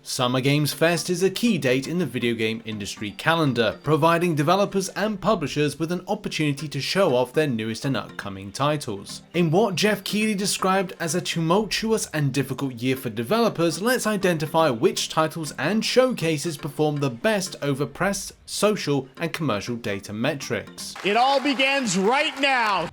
Summer Games Fest is a key date in the video game industry calendar, providing developers and publishers with an opportunity to show off their newest and upcoming titles. In what Jeff Keighley described as a tumultuous and difficult year for developers, let's identify which titles and showcases perform the best over press, social, and commercial data metrics. It all begins right now.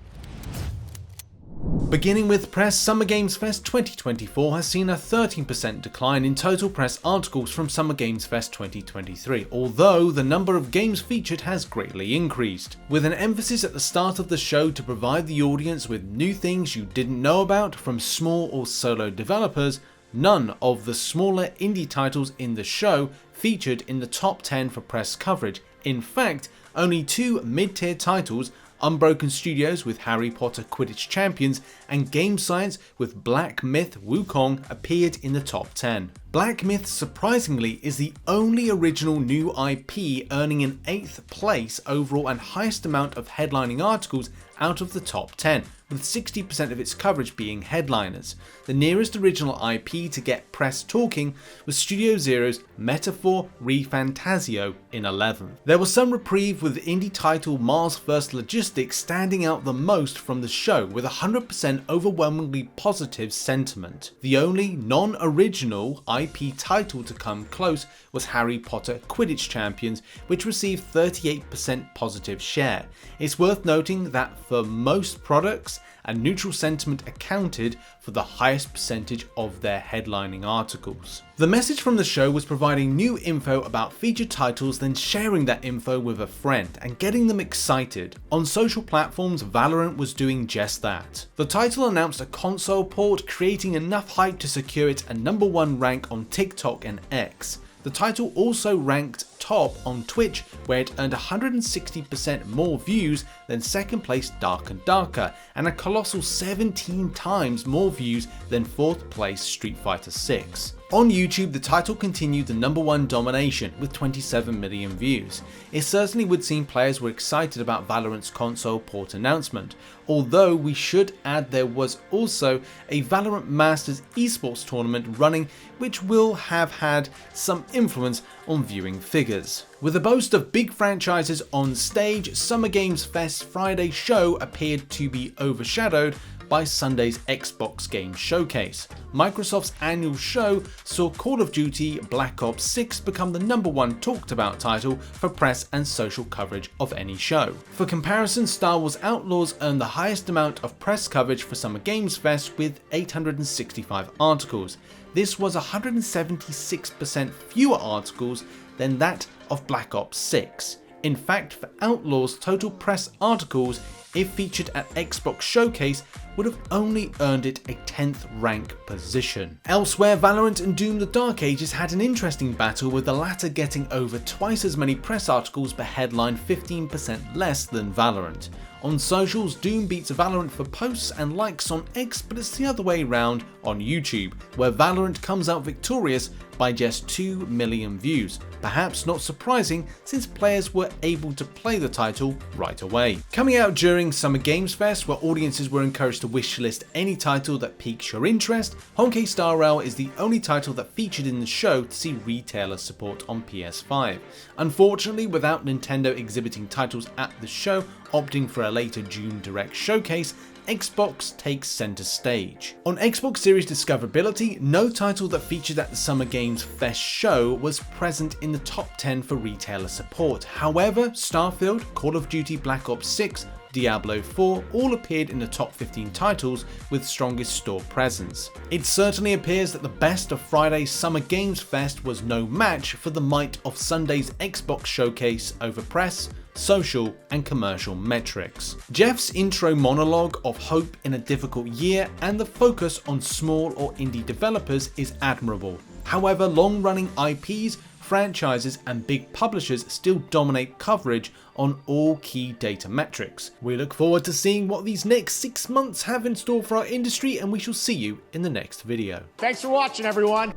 Beginning with press, Summer Games Fest 2024 has seen a 13% decline in total press articles from Summer Games Fest 2023, although the number of games featured has greatly increased. With an emphasis at the start of the show to provide the audience with new things you didn't know about from small or solo developers, none of the smaller indie titles in the show featured in the top 10 for press coverage. In fact, only two mid-tier titles, Unbroken Studios with Harry Potter Quidditch Champions and Game Science with Black Myth Wukong, appeared in the top 10. Black Myth, surprisingly, is the only original new IP earning an 8th place overall and highest amount of headlining articles out of the top 10, with 60% of its coverage being headliners. The nearest original IP to get press talking was Studio Zero's Metaphor ReFantazio in 11th. There was some reprieve with indie title Mars First Logistics standing out the most from the show, with 100% overwhelmingly positive sentiment. The only non-original IP title to come close was Harry Potter Quidditch Champions, which received 38% positive share. It's worth noting that for most products, a neutral sentiment accounted for the highest percentage of their headlining articles. The message from the show was providing new info about featured titles, then sharing that info with a friend and getting them excited. On social platforms, Valorant was doing just that. The title announced a console port, creating enough hype to secure it a #1 rank on TikTok and X. The title also ranked top on Twitch, where it earned 160% more views than second place Dark and Darker, and a colossal 17 times more views than fourth place Street Fighter VI. On YouTube, the title continued the #1 domination with 27 million views. It certainly would seem players were excited about Valorant's console port announcement, although we should add there was also a Valorant Masters esports tournament running, which will have had some influence on viewing figures. With a boast of big franchises on stage, Summer Games Fest Friday show appeared to be overshadowed by Sunday's Xbox Game Showcase. Microsoft's annual show saw Call of Duty Black Ops 6 become the #1 talked about title for press and social coverage of any show. For comparison, Star Wars Outlaws earned the highest amount of press coverage for Summer Games Fest with 865 articles. This was 176% fewer articles than that of Black Ops 6. In fact, for Outlaws, total press articles, if featured at Xbox Showcase, would have only earned it a 10th rank position. Elsewhere, Valorant and Doom the Dark Ages had an interesting battle, with the latter getting over twice as many press articles but headline 15% less than Valorant. On socials, Doom beats Valorant for posts and likes on X, but it's the other way around on YouTube, where Valorant comes out victorious by just 2 million views. Perhaps not surprising, since players were able to play the title right away. Coming out during Summer Games Fest, where audiences were encouraged to wishlist any title that piques your interest, Honkai Star Rail is the only title that featured in the show to see retailer support on PS5. Unfortunately, without Nintendo exhibiting titles at the show, opting for a later June Direct showcase, Xbox takes center stage. On Xbox Series discoverability, no title that featured at the Summer Games Fest show was present in the top 10 for retailer support. However, Starfield, Call of Duty Black Ops 6, Diablo 4 all appeared in the top 15 titles with strongest store presence. It certainly appears that the best of Friday's Summer Games Fest was no match for the might of Sunday's Xbox showcase over press, social, and commercial metrics. Jeff's intro monologue of hope in a difficult year and the focus on small or indie developers is admirable. However, long-running IPs, franchises, and big publishers still dominate coverage on all key data metrics. We look forward to seeing what these next 6 months have in store for our industry, and we shall see you in the next video. Thanks for watching, everyone.